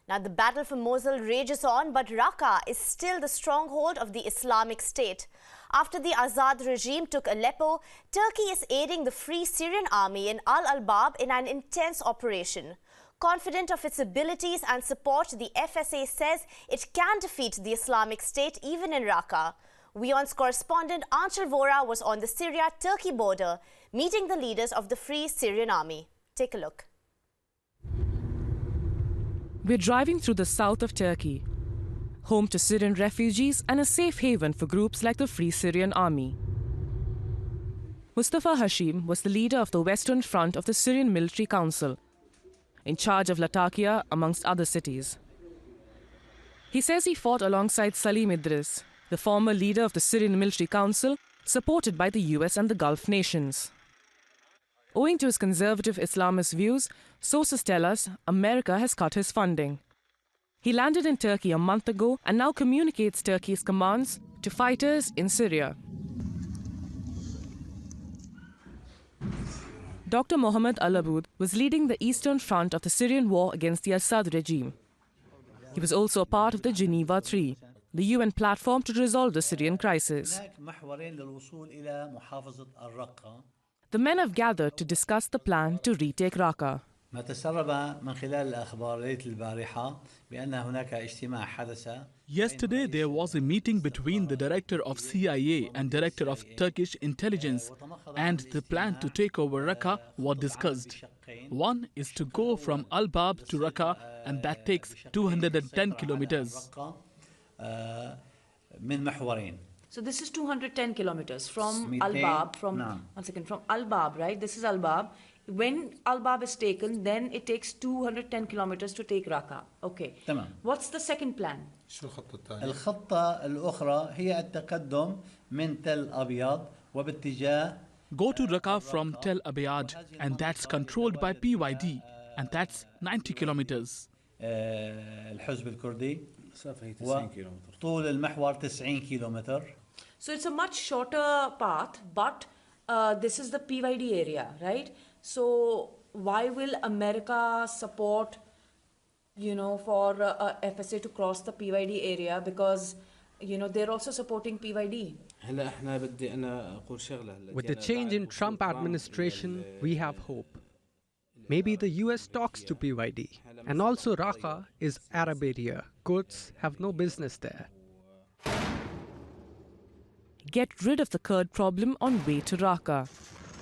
Now, the battle for Mosul rages on, but Raqqa is still the stronghold of the Islamic State. After the Assad regime took Aleppo, Turkey is aiding the Free Syrian Army in al-Bab in an intense operation. Confident of its abilities and support, the F.S.A. says it can defeat the Islamic State even in Raqqa. WION's correspondent Anchal Vora was on the Syria-Turkey border, meeting the leaders of the Free Syrian Army. Take a look. We're driving through the south of Turkey, home to Syrian refugees and a safe haven for groups like the Free Syrian Army. Mustafa Hashim was the leader of the Western Front of the Syrian Military Council, in charge of Latakia, amongst other cities. He says he fought alongside Salim Idris, the former leader of the Syrian Military Council, supported by the US and the Gulf nations. Owing to his conservative Islamist views, sources tell us America has cut his funding. He landed in Turkey a month ago and now communicates Turkey's commands to fighters in Syria. Dr. Mohammed al-Aboud was leading the Eastern Front of the Syrian war against the Assad regime. He was also a part of the Geneva III, the UN platform to resolve the Syrian crisis. The men have gathered to discuss the plan to retake Raqqa. Yesterday there was a meeting between the director of CIA and director of Turkish intelligence, and the plan to take over Raqqa was discussed. One is to go from al-Bab to Raqqa, and that takes 210 kilometers. So this is 210 kilometers from al-Bab, from al-Bab, right? This is al-Bab. When al-Bab is taken, then it takes 210 kilometers to take Raqqa. Okay. تمام. What's the second plan? الخطة الأخرى هي التقدم من تل أبيض وباتجاه Go to Raqqa from Tel Abyad, and that's controlled by PYD, and that's 90 kilometers. الحزب الكردي وطول المحور 90 كيلومتر. So it's a much shorter path, but this is the PYD area, right? So why will America support, for F.S.A. to cross the PYD area? Because, they're also supporting PYD. With the change in Trump administration, we have hope. Maybe the US talks to PYD. And also Raqqa is Arab area. Kurds have no business there. Get rid of the Kurd problem on way to Raqqa.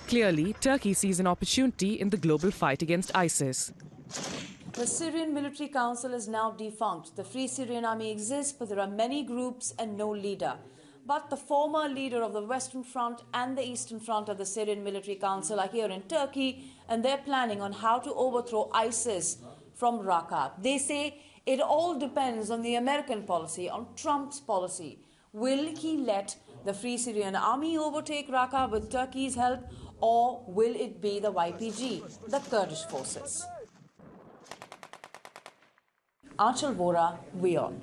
Clearly, Turkey sees an opportunity in the global fight against ISIS. The Syrian Military Council is now defunct. The Free Syrian Army exists, but there are many groups and no leader. But the former leader of the Western Front and the Eastern Front of the Syrian Military Council are here in Turkey, and they're planning on how to overthrow ISIS from Raqqa. They say it all depends on the American policy, on Trump's policy. Will he let the Free Syrian Army overtake Raqqa with Turkey's help, or will it be the YPG, the Kurdish forces? Anchal Vora, WION.